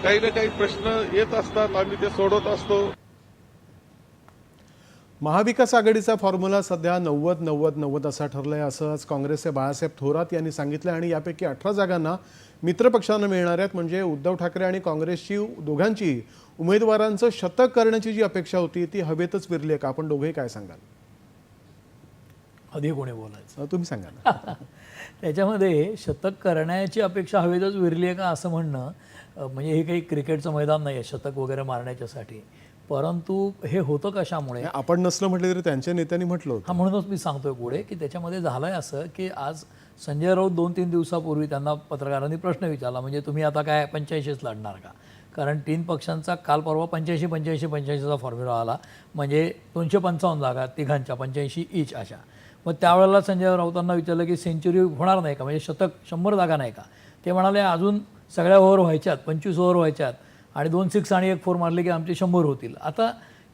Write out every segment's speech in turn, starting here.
काही ना काही प्रश्न येत असतात, आम्ही ते सोडवत असतो. महाविकास आघाडीचा फॉर्म्युला सध्या 90-90-90 असा ठरलाय असं आज काँग्रेसचे बाळासाहेब थोरात यांनी सांगितलं आणि यापैकी 18 जागांना मित्रपक्षांना मिळणार आहेत. म्हणजे उद्धव ठाकरे आणि काँग्रेसची दोघांची उमेदवारांचं शतक करण्याची जी अपेक्षा होती ती हवेतच विरली आहे का? आपण दोघेही काय सांगाल? अधिक कोणी बोलायचं तुम्ही सांगा ना. त्याच्यामध्ये शतक करण्याची अपेक्षा हवेतच विरली आहे का असं म्हणणं म्हणजे हे काही क्रिकेटचं मैदान नाही आहे शतक वगैरे मारण्याच्यासाठी. परंतु हे होतं कशामुळे? आपण नसलं म्हटलं तरी त्यांच्या नेत्यांनी म्हटलं होतं. हा म्हणूनच मी सांगतोय पुढे की त्याच्यामध्ये झालंय असं की आज संजय राऊत 2-3 दिवसापूर्वी त्यांना पत्रकारांनी प्रश्न विचारला, म्हणजे तुम्ही आता काय 85च लढणार का? कारण 3 पक्षांचा काल परवा 85-85-85चा फॉर्म्युला आला, म्हणजे 255 जागा तिघांच्या 85 ईच अशा. मग त्यावेळेला संजय राऊतांना विचारलं की सेंचुरी होणार नाही का, म्हणजे शतक 100 जागा नाही का? ते म्हणाले अजून सगळ्या ओव्हर व्हायच्यात, 25 ओव्हर व्हायच्यात आणि 2 6 आणि 1 4 मारले की आमचे 100 होतील. आता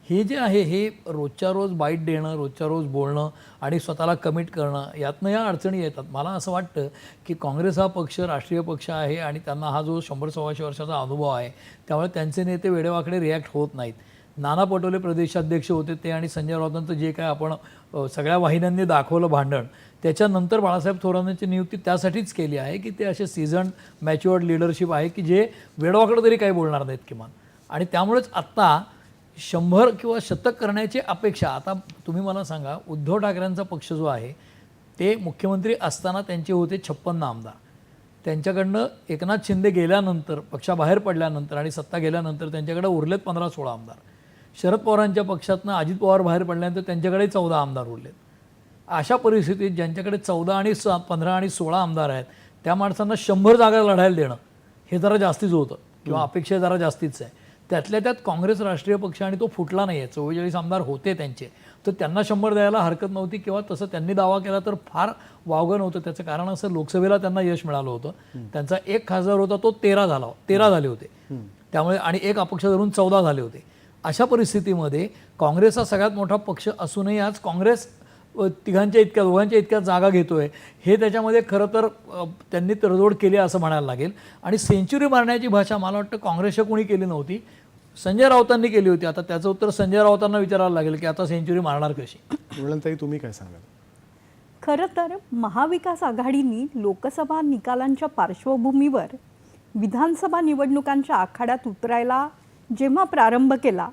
हे जे आहे हे रोजच्या रोज बाईट देणं, रोजच्या रोज बोलणं आणि स्वतःला कमिट करणं यातनं या अडचणी येतात. मला असं वाटतं की काँग्रेस हा पक्ष राष्ट्रीय पक्ष आहे आणि त्यांना हा जो 100-125 वर्षाचा अनुभव आहे, त्यामुळे त्यांचे नेते वेडेवाकडे रिॲक्ट होत नाहीत. नाना पटोले प्रदेशाध्यक्ष होते ते आणि संजय राऊतांचं जे काय आपण सगळ्या वाहिन्यांनी दाखवलं भांडण, त्याच्यानंतर बाळासाहेब थोरातांची नियुक्ती त्यासाठीच केली आहे की ते असे सीझन मॅच्युअर्ड लिडरशिप आहे की जे वेडवाकडं तरी काही बोलणार नाहीत किमान. आणि त्यामुळेच आत्ता 100 किंवा शतक करण्याची अपेक्षा. आता तुम्ही मला सांगा, उद्धव ठाकरेंचा पक्ष जो आहे ते मुख्यमंत्री असताना त्यांचे होते 56 आमदार. त्यांच्याकडनं एकनाथ शिंदे गेल्यानंतर, पक्षाबाहेर पडल्यानंतर आणि सत्ता गेल्यानंतर त्यांच्याकडे उरलेत 15-16 आमदार. शरद पवारांच्या पक्षातनं अजित पवार बाहेर पडल्यानंतर त्यांच्याकडे 14 आमदार उरलेत. अशा परिस्थितीत ज्यांच्याकडे 14 आणि 15 आणि 16 आमदार आहेत त्या माणसांना 100 जागा लढायला देणं हे जरा जास्तीच होतं किंवा अपेक्षा जरा जास्तीच आहे. त्यातल्या त्यात काँग्रेस राष्ट्रीय पक्ष आणि तो फुटला नाही आहे, 44 आमदार होते त्यांचे, तर त्यांना 100 द्यायला हरकत नव्हती किंवा तसं त्यांनी दावा केला तर फार वावगं नव्हतं. त्याचं कारण असं लोकसभेला त्यांना यश मिळालं होतं. त्यांचा 1 खासदार होता तो 13 झाले होते त्यामुळे, आणि 1 अपक्ष धरून 14 झाले होते. अशा परिस्थितीमध्ये काँग्रेस हा सगळ्यात मोठा पक्ष असूनही आज काँग्रेस दोघांच्या इतक्या जागा घेतोय हे त्याच्यामध्ये खरं तर त्यांनी तडजोड केली असं म्हणायला लागेल. आणि सेंचुरी मारण्याची भाषा मला वाटतं काँग्रेसच्या कोणी केली नव्हती, संजय राऊतांनी केली होती. आता त्याचं उत्तर संजय राऊतांना विचारायला लागेल की आता सेंचुरी मारणार कशी. ताई तुम्ही काय सांगाल? खरं तर महाविकास आघाडीने लोकसभा निकालांच्या पार्श्वभूमीवर विधानसभा निवडणुकांच्या आखाड्यात उतरायला जेव्हा प्रारंभ केला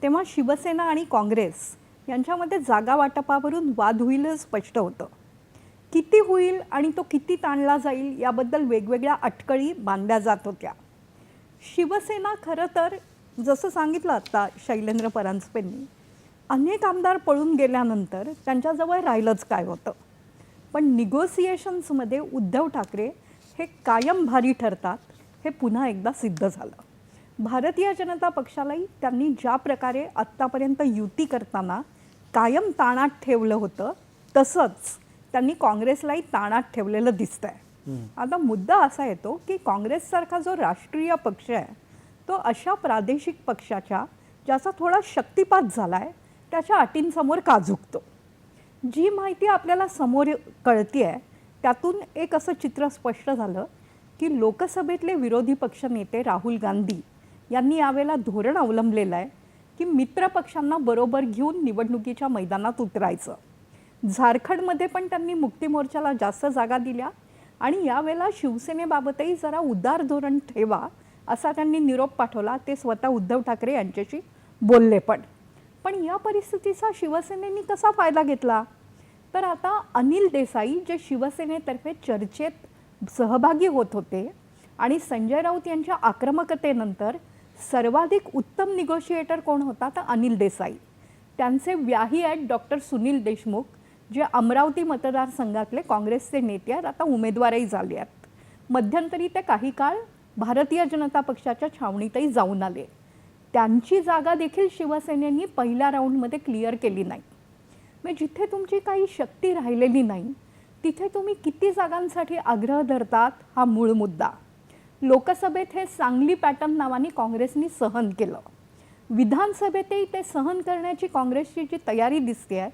तेव्हा शिवसेना आणि काँग्रेस यांच्यामध्ये जागा वाटपावरून वाद होईल स्पष्ट होतं. किती होईल आणि तो किती ताणला जाईल याबद्दल वेगवेगळ्या अटकळी बांधल्या जात होत्या. शिवसेना खरं तर जसं सांगितलं आत्ता शैलेंद्र परांजपेंनी, अनेक आमदार पळून गेल्यानंतर त्यांच्याजवळ राहिलंच काय होतं. पण निगोसिएशन्समध्ये उद्धव ठाकरे हे कायम भारी ठरतात हे पुन्हा एकदा सिद्ध झालं. भारतीय जनता पक्षालाही त्यांनी ज्या प्रकारे आत्तापर्यंत युती करताना कायम ताणात ठेवलं होतं तसंच त्यांनी काँग्रेसलाही ताणात ठेवलेलं दिसतंय. आता मुद्दा असा येतो की काँग्रेससारखा जो राष्ट्रीय पक्ष आहे तो अशा प्रादेशिक पक्षाच्या ज्याचा थोडा शक्तिपात झाला आहे त्याच्या अटींसमोर का झुकतो. जी माहिती आपल्याला समोर कळती आहे त्यातून एक असं चित्र स्पष्ट झालं की लोकसभेतले विरोधी पक्षनेते राहुल गांधी यांनी यावेळेला धोरण अवलंबलेलं आहे की मित्रपक्षांना बरोबर घेऊन निवडणुकीच्या मैदानात उतरायचं. झारखंडमध्ये पण त्यांनी मुक्ती मोर्चाला जास्त जागा दिल्या आणि यावेळेला शिवसेनेबाबतही जरा उदार धोरण ठेवा असा त्यांनी निरोप पाठवला. ते स्वतः उद्धव ठाकरे यांच्याशी बोलले पण या परिस्थितीचा शिवसेनेने कसा फायदा घेतला तर आता अनिल देसाई जे शिवसेनेतर्फे चर्चेत सहभागी होत होते आणि संजय राऊत यांच्या आक्रमकतेनंतर सर्वाधिक उत्तम निगोशिएटर कोण होता तर अनिल देसाई. त्यांचे व्याही आहेत डॉक्टर सुनील देशमुख जे अमरावती मतदारसंघातले काँग्रेसचे नेते आहेत, आता उमेदवारही झाले आहेत. मध्यंतरी ते काही काळ भारतीय जनता पक्षाच्या छावणीतही जाऊन आले. त्यांची जागा देखील शिवसेनेने पहिल्या राऊंडमध्ये क्लिअर केली नाही. मग जिथे तुमची काही शक्ती राहिलेली नाही तिथे तुम्ही किती जागांसाठी आग्रह धरतात हा मूळ मुद्दा. लोकसभेत हे सांगली पॅटर्न नावाने काँग्रेसनी सहन केलं. विधानसभेतही ते सहन करण्याची काँग्रेसची जी तयारी दिसते आहे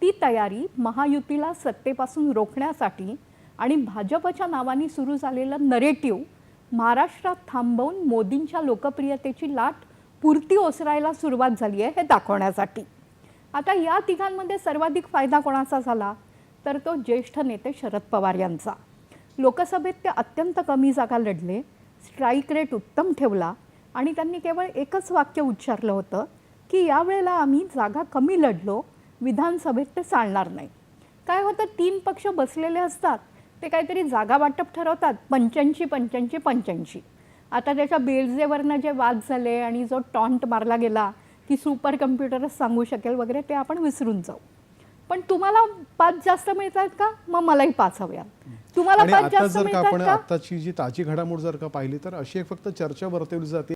ती तयारी महायुतीला सत्तेपासून रोखण्यासाठी आणि भाजपच्या नावाने सुरू झालेलं नरेटिव्ह महाराष्ट्रात थांबवून मोदींच्या लोकप्रियतेची लाट पुरती ओसरायला सुरुवात झाली आहे हे दाखवण्यासाठी. आता या तिघांमध्ये सर्वाधिक फायदा कोणाचा झाला तर तो ज्येष्ठ नेते शरद पवार यांचा. लोकसभेत ते अत्यंत कमी जागा लढले, स्ट्राईक रेट उत्तम ठेवला आणि त्यांनी केवळ एकच वाक्य उच्चारलं होतं की यावेळेला आम्ही जागा कमी लढलो, विधानसभेत ते चालणार नाही. काय होतं, 3 पक्ष बसलेले असतात, ते काहीतरी जागा वाटप ठरवतात 85-85-85. आता त्याच्या बेलजेवरनं जे वाद झाले आणि जो टॉन्ट मारला गेला की सुपर कम्प्युटरच सांगू शकेल वगैरे ते आपण विसरून जाऊ. पण तुम्हाला 5 जास्त मिळतात का, मग मलाही 5 हव्यात. तुम्हाला आणि 5 आता जास्त जर का आपण मिळतात का, आताची जी ताजी घडामोड जर का पाहिली तर अशी एक फक्त चर्चा वर्तवली जाते